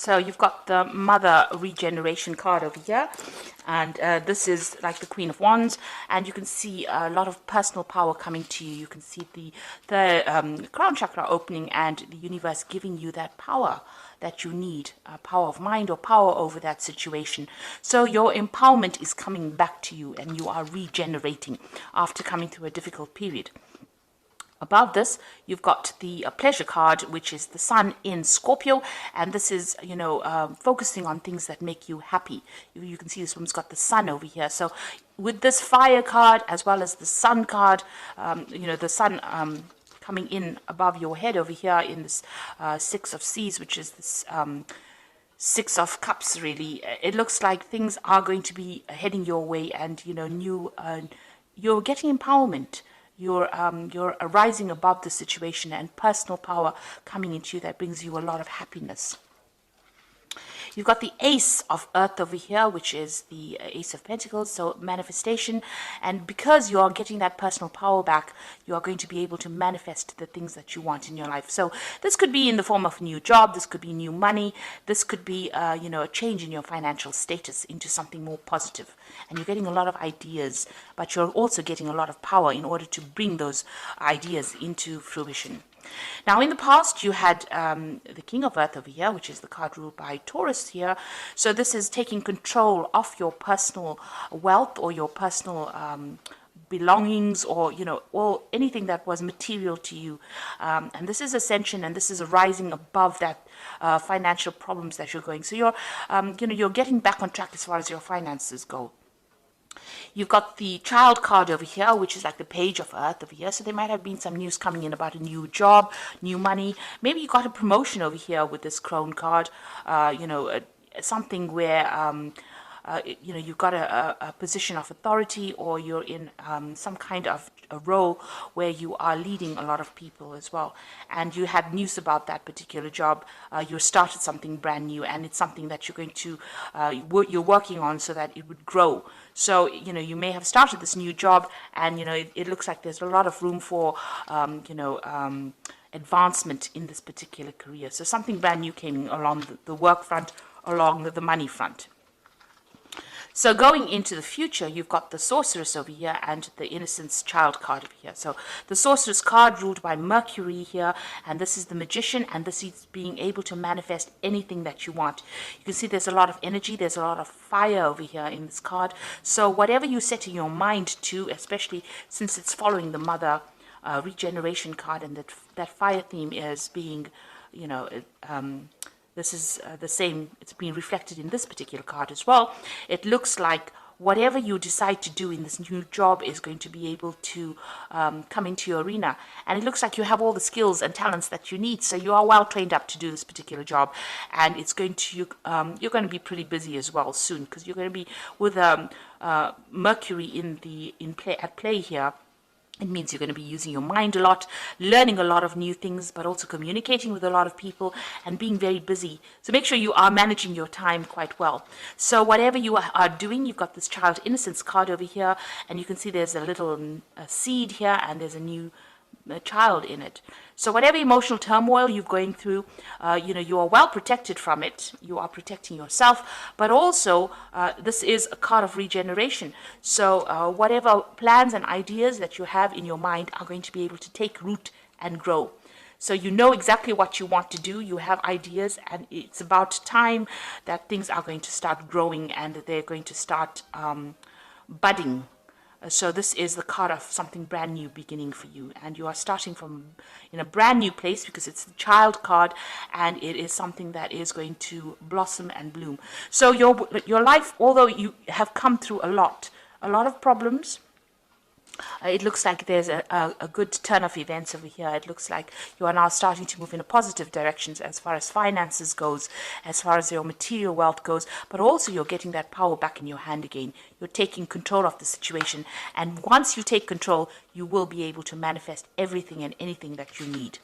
So you've got the Mother Regeneration card over here, and this is like the Queen of Wands, and you can see a lot of personal power coming to you. You can see the crown chakra opening and the universe giving you that power that you need, power of mind or power over that situation. So your empowerment is coming back to you, and you are regenerating after coming through a difficult period. Above this, you've got the pleasure card, which is the Sun in Scorpio, and this is, focusing on things that make you happy. You can see this woman's got the Sun over here. So with this fire card, as well as the Sun card, the Sun coming in above your head over here in this Six of Seas, which is this Six of Cups, really. It looks like things are going to be heading your way, and, you're getting empowerment. You're rising above the situation, and personal power coming into you that brings you a lot of happiness. You've got the Ace of Earth over here, which is the Ace of Pentacles, so manifestation. And because you're getting that personal power back, you are going to be able to manifest the things that you want in your life. So this could be in the form of a new job, this could be new money, this could be, a change in your financial status into something more positive. And you're getting a lot of ideas, but you're also getting a lot of power in order to bring those ideas into fruition. Now, in the past, you had the King of Earth over here, which is the card ruled by Taurus here. So this is taking control of your personal wealth or your personal belongings, or, or anything that was material to you. And this is ascension, and this is rising above that financial problems that you're going. So you're getting back on track as far as your finances go. You've got the Child card over here, which is like the Page of Earth over here. So there might have been some news coming in about a new job, new money. Maybe you got a promotion over here with this Crone card. Something where you've got a position of authority, or you're in some kind of a role where you are leading a lot of people as well. And you had news about that particular job. You started something brand new, and it's something that you're going to, you're working on so that it would grow. So, you may have started this new job, and, it looks like there's a lot of room for, advancement in this particular career. So something brand new came along the work front, along the money front. So going into the future, you've got the Sorceress over here and the Innocence Child card over here. So the Sorceress card ruled by Mercury here, and this is the Magician, and this is being able to manifest anything that you want. You can see there's a lot of energy, there's a lot of fire over here in this card. So whatever you set in your mind to, especially since it's following the Mother Regeneration card, and that fire theme is being, this is the same, it's being reflected in this particular card as well. It looks like whatever you decide to do in this new job is going to be able to come into your arena. And it looks like you have all the skills and talents that you need. So you are well trained up to do this particular job. And it's going to, you're going to be pretty busy as well soon, because you're going to be with Mercury at play here. It means you're going to be using your mind a lot, learning a lot of new things, but also communicating with a lot of people and being very busy. So make sure you are managing your time quite well. So whatever you are doing, you've got this Child Innocence card over here, and you can see there's a little seed here, and there's a new child in it. So whatever emotional turmoil you're going through, you are well protected from it. You are protecting yourself, but also this is a card of regeneration. So whatever plans and ideas that you have in your mind are going to be able to take root and grow. So you know exactly what you want to do. You have ideas, and it's about time that things are going to start growing, and they're going to start budding. So this is the card of something brand new beginning for you, and you are starting from in a brand new place, because it's the Child card, and it is something that is going to blossom and bloom. So your life, although you have come through a lot of problems, it looks like there's a good turn of events over here. It looks like you are now starting to move in a positive direction as far as finances goes, as far as your material wealth goes, but also you're getting that power back in your hand again. You're taking control of the situation, and once you take control, you will be able to manifest everything and anything that you need.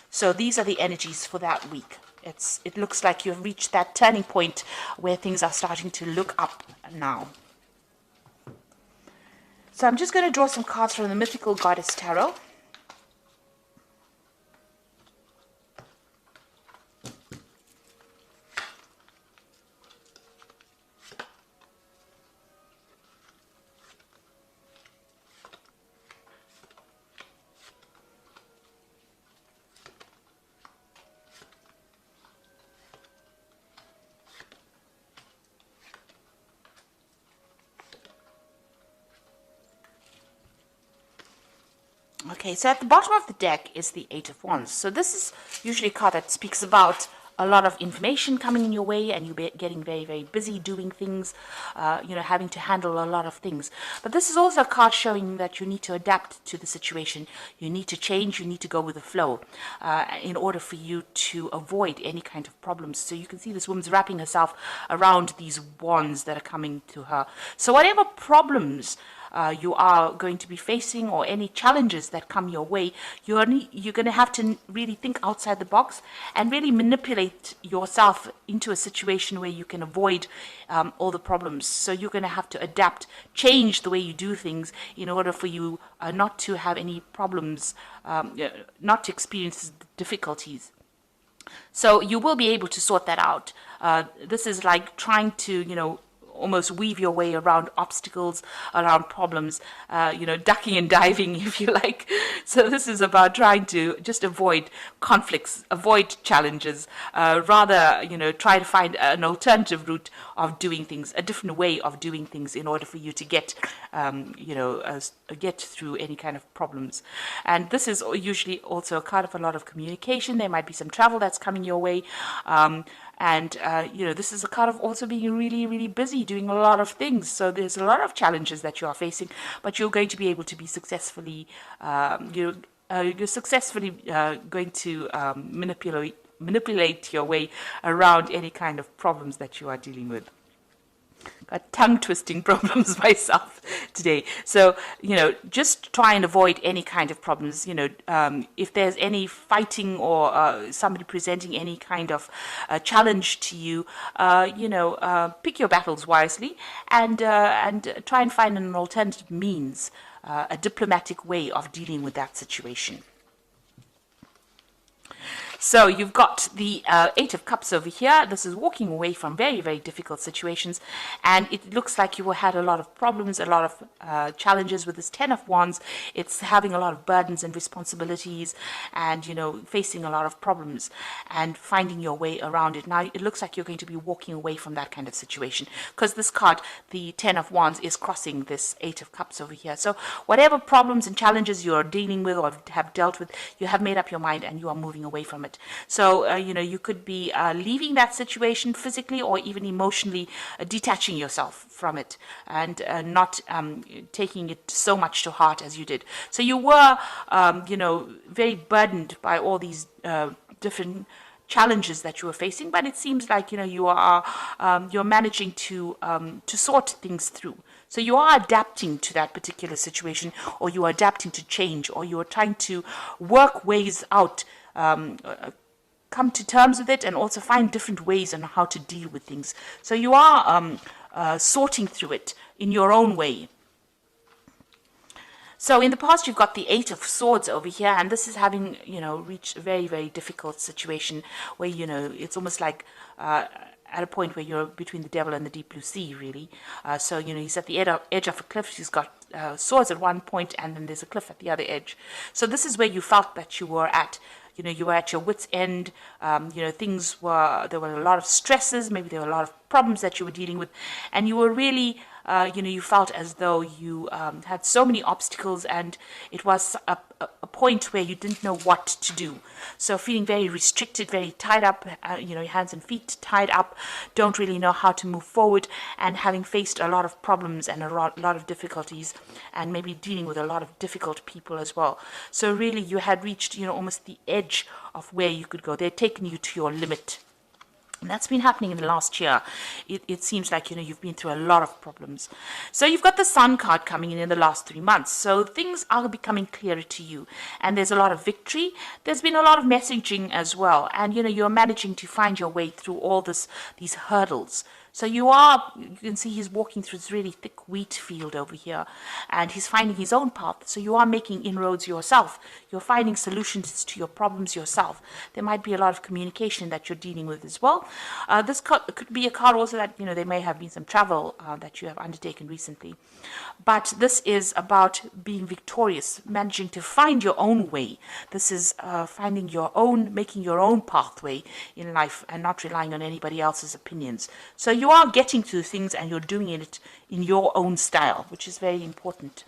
So these are the energies for that week. It looks like you've reached that turning point where things are starting to look up now. So I'm just going to draw some cards from the Mythical Goddess Tarot. Okay, so at the bottom of the deck is the Eight of Wands. So this is usually a card that speaks about a lot of information coming in your way, and you getting very, very busy doing things, having to handle a lot of things. But this is also a card showing that you need to adapt to the situation. You need to change, you need to go with the flow in order for you to avoid any kind of problems. So you can see this woman's wrapping herself around these wands that are coming to her. So whatever problems you are going to be facing, or any challenges that come your way, you're going to have to really think outside the box and really manipulate yourself into a situation where you can avoid all the problems. So you're going to have to adapt, change the way you do things in order for you not to have any problems, not to experience difficulties. So you will be able to sort that out. This is like trying to, almost weave your way around obstacles, around problems, ducking and diving, if you like. So this is about trying to just avoid conflicts, avoid challenges, rather, try to find an alternative route of doing things, a different way of doing things in order for you to get, get through any kind of problems. And this is usually also a card of a lot of communication. There might be some travel that's coming your way. This is a card of also being really, really busy doing a lot of things. So there's a lot of challenges that you are facing, but you're going to be able to be successfully, you're successfully going to manipulate your way around any kind of problems that you are dealing with. Got tongue-twisting problems myself today. So, just try and avoid any kind of problems. If there's any fighting or somebody presenting any kind of challenge to you, pick your battles wisely and try and find an alternative means, a diplomatic way of dealing with that situation. So you've got the Eight of Cups over here. This is walking away from very, very difficult situations. And it looks like you had a lot of problems, a lot of challenges with this Ten of Wands. It's having a lot of burdens and responsibilities and, facing a lot of problems and finding your way around it. Now, it looks like you're going to be walking away from that kind of situation because this card, the Ten of Wands, is crossing this Eight of Cups over here. So whatever problems and challenges you're dealing with or have dealt with, you have made up your mind and you are moving away from it. So, you could be leaving that situation physically or even emotionally, detaching yourself from it and not taking it so much to heart as you did. So you were, very burdened by all these different challenges that you were facing, but it seems like, you're managing to sort things through. So you are adapting to that particular situation, or you are adapting to change, or you are trying to work ways out, come to terms with it, and also find different ways on how to deal with things. So you are sorting through it in your own way. So in the past, you've got the Eight of Swords over here, and this is having, reached a very, very difficult situation where, it's almost like at a point where you're between the devil and the deep blue sea, really. So, he's at the edge of a cliff. He's got swords at one point, and then there's a cliff at the other edge. So this is where you felt that you were at. You were at your wit's end. There were a lot of stresses. Maybe there were a lot of problems that you were dealing with, and you were really, you felt as though you had so many obstacles, and it was a point where you didn't know what to do. So feeling very restricted, very tied up, your hands and feet tied up, don't really know how to move forward, and having faced a lot of problems and a lot of difficulties, and maybe dealing with a lot of difficult people as well. So really you had reached, almost the edge of where you could go. They'd taken you to your limit. And that's been happening in the last year. It seems like, you've been through a lot of problems. So you've got the Sun card coming in the last 3 months. So things are becoming clearer to you. And there's a lot of victory. There's been a lot of messaging as well. And, you're managing to find your way through all these hurdles. So you can see he's walking through this really thick wheat field over here, and he's finding his own path. So you are making inroads yourself. You're finding solutions to your problems yourself. There might be a lot of communication that you're dealing with as well. This could be a card also that, there may have been some travel that you have undertaken recently. But this is about being victorious, managing to find your own way. This is making your own pathway in life and not relying on anybody else's opinions. So you are getting to things and you're doing it in your own style, which is very important.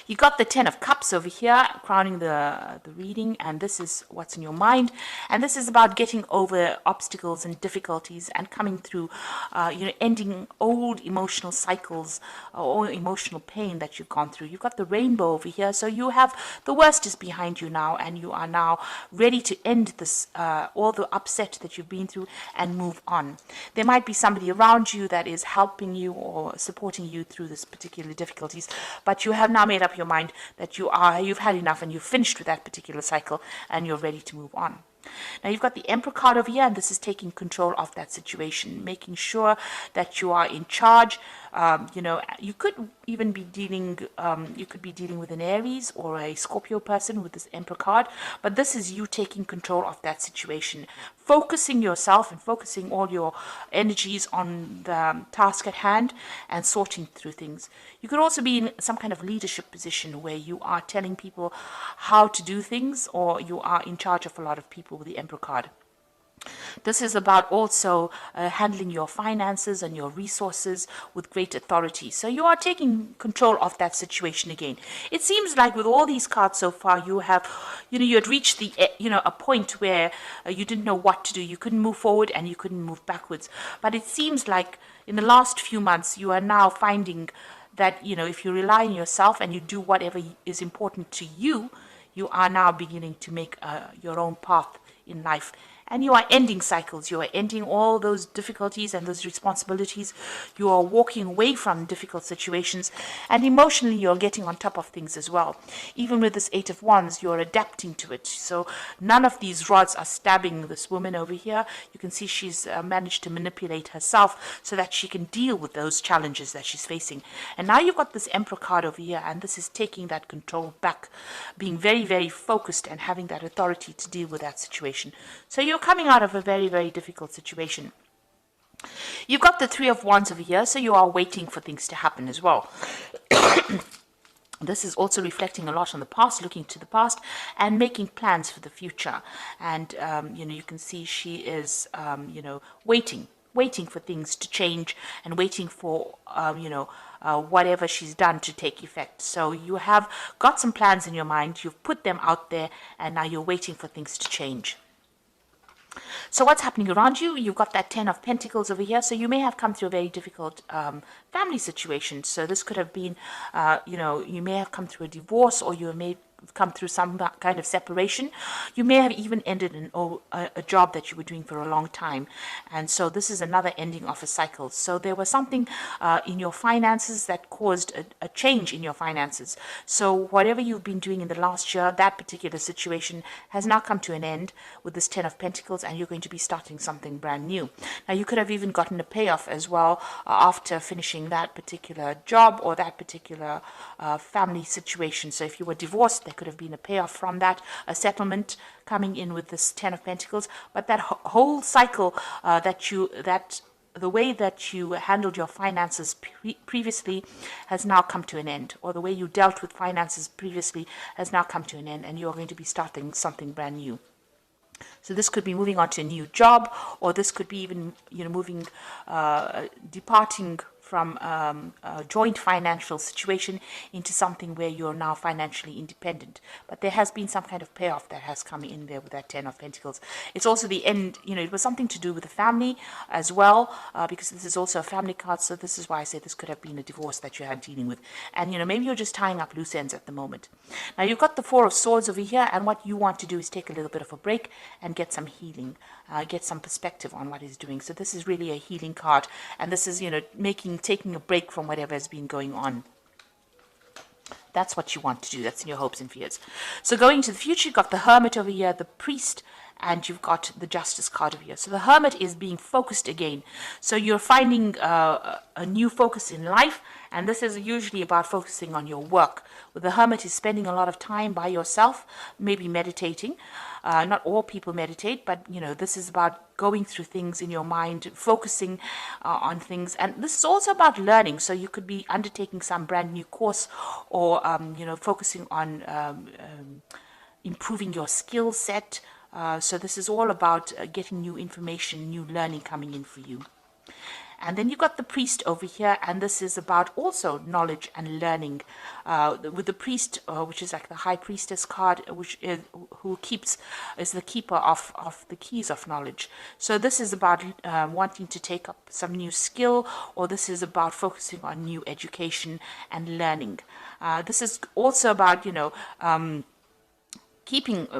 You got the Ten of Cups over here, crowning the reading, and this is what's in your mind. And this is about getting over obstacles and difficulties and coming through, ending old emotional cycles or emotional pain that you've gone through. You've got the Rainbow over here, so you have the worst is behind you now, and you are now ready to end this, all the upset that you've been through and move on. There might be somebody around you that is helping you or supporting you through this particular difficulties, but you have now made up your mind that you've had enough and you've finished with that particular cycle and you're ready to move on. Now you've got the Emperor card over here, and this is taking control of that situation, making sure that you are in charge. You could even be dealing, with an Aries or a Scorpio person with this Emperor card, but this is you taking control of that situation, focusing yourself and focusing all your energies on the task at hand and sorting through things. You could also be in some kind of leadership position where you are telling people how to do things, or you are in charge of a lot of people with the Emperor card. This is about also handling your finances and your resources with great authority. So you are taking control of that situation again. It seems like with all these cards so far, you have, you had reached the, a point where you didn't know what to do. You couldn't move forward and you couldn't move backwards. But it seems like in the last few months, you are now finding that, if you rely on yourself and you do whatever is important to you, you are now beginning to make your own path in life. And you are ending cycles. You are ending all those difficulties and those responsibilities. You are walking away from difficult situations. And emotionally, you're getting on top of things as well. Even with this Eight of Wands, you're adapting to it. So none of these rods are stabbing this woman over here. You can see she's managed to manipulate herself so that she can deal with those challenges that she's facing. And now you've got this Emperor card over here, and this is taking that control back, being very, very focused and having that authority to deal with that situation. So you're coming out of a very, very difficult situation. You've got the Three of Wands over here, so you are waiting for things to happen as well. This is also reflecting a lot on the past, looking to the past and making plans for the future. And, you can see she is, waiting for things to change and waiting for, whatever she's done to take effect. So you have got some plans in your mind, you've put them out there, and now you're waiting for things to change. So what's happening around you? You've got that Ten of Pentacles over here. So you may have come through a very difficult family situation. So this could have been, you may have come through a divorce, or you may come through some kind of separation. You may have even ended a job that you were doing for a long time. And so this is another ending of a cycle. So there was something in your finances that caused a change in your finances. So whatever you've been doing in the last year, that particular situation has now come to an end with this Ten of Pentacles, and you're going to be starting something brand new. Now you could have even gotten a payoff as well after finishing that particular job or that particular family situation. So if you were divorced, there could have been a payoff from that, a settlement coming in with this Ten of Pentacles. But that whole cycle the way that you handled your finances previously has now come to an end, or the way you dealt with finances previously has now come to an end, and you're going to be starting something brand new. So this could be moving on to a new job, or this could be even, departing from a joint financial situation into something where you're now financially independent. But there has been some kind of payoff that has come in there with that Ten of Pentacles. It's also the end, it was something to do with the family as well, because this is also a family card. So this is why I say this could have been a divorce that you had dealing with. And, maybe you're just tying up loose ends at the moment. Now you've got the Four of Swords over here, and what you want to do is take a little bit of a break and get some healing, get some perspective on what he's doing. So this is really a healing card, and this is, taking a break from whatever has been going on. That's what you want to do. That's in your hopes and fears. So going to the future, you've got the Hermit over here, the Priest, and you've got the Justice card over here. So the Hermit is being focused again. So you're finding a new focus in life, and this is usually about focusing on your work. With the Hermit is spending a lot of time by yourself, maybe meditating. Not all people meditate, but this is about going through things in your mind, focusing on things. And this is also about learning. So you could be undertaking some brand new course, or focusing on improving your skill set. So this is all about getting new information, new learning coming in for you. And then you got the priest over here, and this is about also knowledge and learning. With the priest, which is like the high priestess card, which is is the keeper of the keys of knowledge. So this is about wanting to take up some new skill, or this is about focusing on new education and learning. This is also about,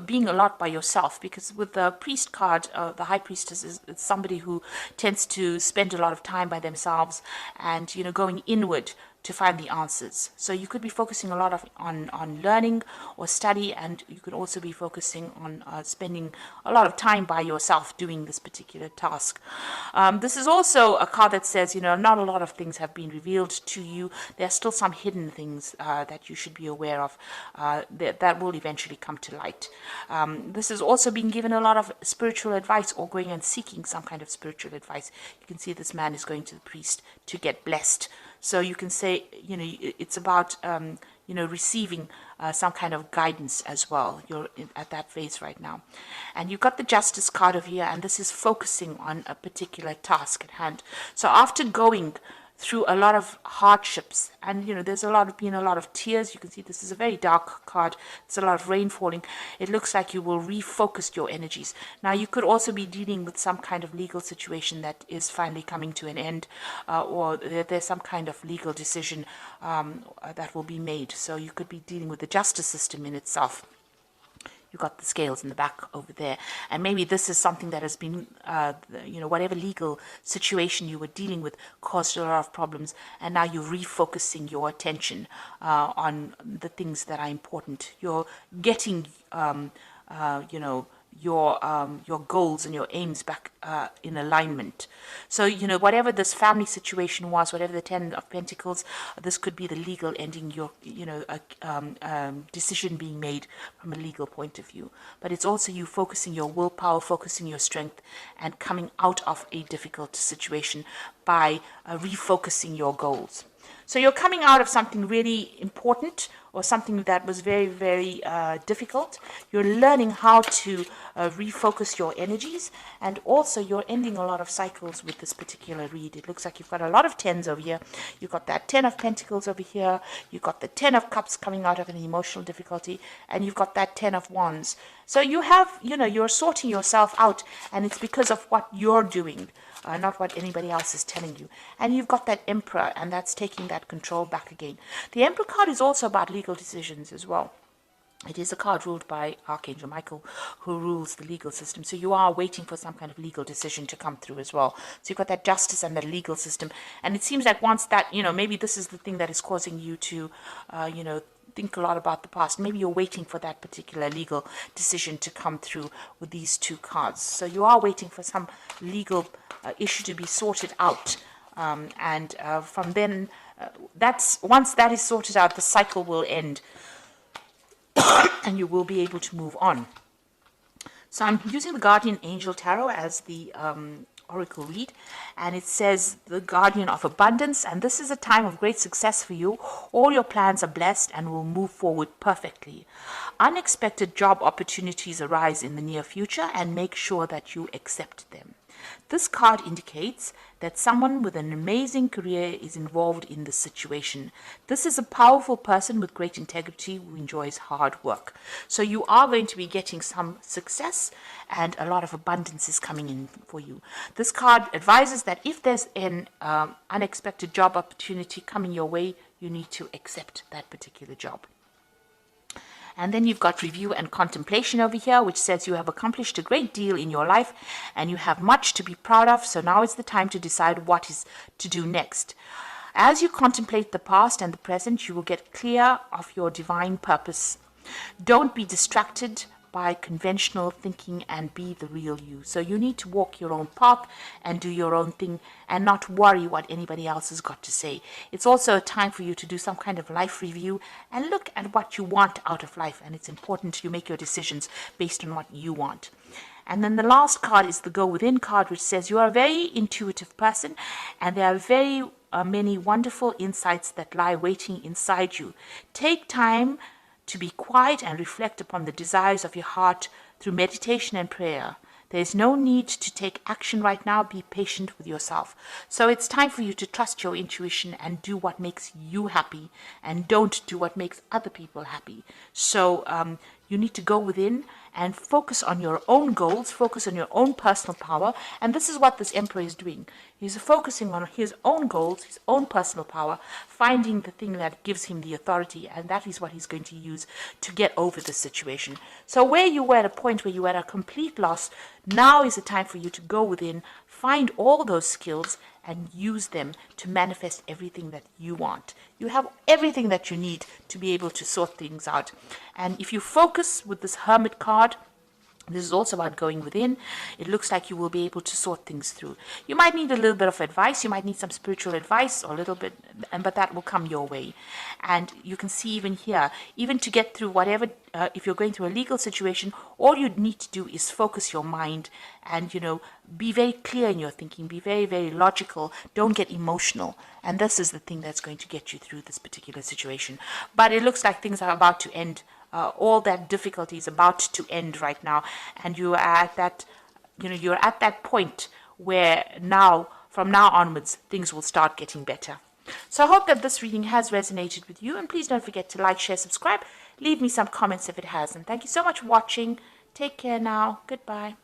being a lot by yourself, because with the priest card, the high priestess is somebody who tends to spend a lot of time by themselves and going inward to find the answers. So you could be focusing a lot on learning or study, and you could also be focusing on spending a lot of time by yourself doing this particular task. This is also a card that says, not a lot of things have been revealed to you. There are still some hidden things that you should be aware of that will eventually come to light. This is also being given a lot of spiritual advice, or going and seeking some kind of spiritual advice. You can see this man is going to the priest to get blessed. So you can say, it's about, receiving some kind of guidance as well. You're at that phase right now. And you've got the Justice card over here, and this is focusing on a particular task at hand. So after going through a lot of hardships, and there's been a lot of tears. You can see this is a very dark card. There's a lot of rain falling. It looks like you will refocus your energies. Now you could also be dealing with some kind of legal situation that is finally coming to an end, or there's some kind of legal decision that will be made. So you could be dealing with the justice system in itself. You've got the scales in the back over there. And maybe this is something that has been, whatever legal situation you were dealing with caused a lot of problems. And now you're refocusing your attention on the things that are important. You're getting, your goals and your aims back in alignment. So, whatever this family situation was, whatever the Ten of Pentacles, this could be the legal ending, your, decision being made from a legal point of view. But it's also you focusing your willpower, focusing your strength, and coming out of a difficult situation by refocusing your goals. So you're coming out of something really important, or something that was very, very difficult. You're learning how to refocus your energies, and also you're ending a lot of cycles with this particular read. It looks like you've got a lot of tens over here. You've got that 10 of Pentacles over here. You've got the 10 of Cups coming out of an emotional difficulty, and you've got that 10 of Wands. So you have, you're sorting yourself out, and it's because of what you're doing. Not what anybody else is telling you. And you've got that Emperor, and that's taking that control back again. The Emperor card is also about legal decisions as well. It is a card ruled by Archangel Michael, who rules the legal system. So you are waiting for some kind of legal decision to come through as well. So you've got that justice and that legal system. And it seems like once that, maybe this is the thing that is causing you to, think a lot about the past. Maybe you're waiting for that particular legal decision to come through with these two cards. So you are waiting for some legal issue to be sorted out. And from then, once that is sorted out, the cycle will end. And you will be able to move on. So I'm using the Guardian Angel Tarot as the oracle read, and it says the Guardian of Abundance, and this is a time of great success for you. All your plans are blessed and will move forward perfectly. Unexpected job opportunities arise in the near future, and make sure that you accept them. This card indicates that someone with an amazing career is involved in this situation. This is a powerful person with great integrity who enjoys hard work. So you are going to be getting some success, and a lot of abundance is coming in for you. This card advises that if there's an unexpected job opportunity coming your way, you need to accept that particular job. And then you've got review and contemplation over here, which says you have accomplished a great deal in your life and you have much to be proud of. So now is the time to decide what is to do next. As you contemplate the past and the present, you will get clear of your divine purpose. Don't be distracted by conventional thinking and be the real you. So you need to walk your own path and do your own thing and not worry what anybody else has got to say. It's also a time for you to do some kind of life review and look at what you want out of life. And it's important you make your decisions based on what you want. And then the last card is the Go Within card, which says you are a very intuitive person and there are very many wonderful insights that lie waiting inside you. Take time to be quiet and reflect upon the desires of your heart through meditation and prayer. There's no need to take action right now. Be patient with yourself. So it's time for you to trust your intuition and do what makes you happy, and don't do what makes other people happy. So you need to go within and focus on your own goals, focus on your own personal power. And this is what this emperor is doing. He's focusing on his own goals, his own personal power, finding the thing that gives him the authority, and that is what he's going to use to get over this situation. So where you were at a point where you were at a complete loss, now is the time for you to go within, find all those skills, and use them to manifest everything that you want. You have everything that you need to be able to sort things out. And if you focus with this Hermit card, this is also about going within. It looks like you will be able to sort things through. You might need a little bit of advice. You might need some spiritual advice or a little bit, but that will come your way. And you can see even here, even to get through whatever, if you're going through a legal situation, all you need to do is focus your mind and, be very clear in your thinking. Be very, very logical. Don't get emotional. And this is the thing that's going to get you through this particular situation. But it looks like things are about to end. All that difficulty is about to end right now, and you are at that, you're at that point where now, from now onwards, things will start getting better. So I hope that this reading has resonated with you, and please don't forget to like, share, subscribe, leave me some comments if it has, and thank you so much for watching. Take care now. Goodbye.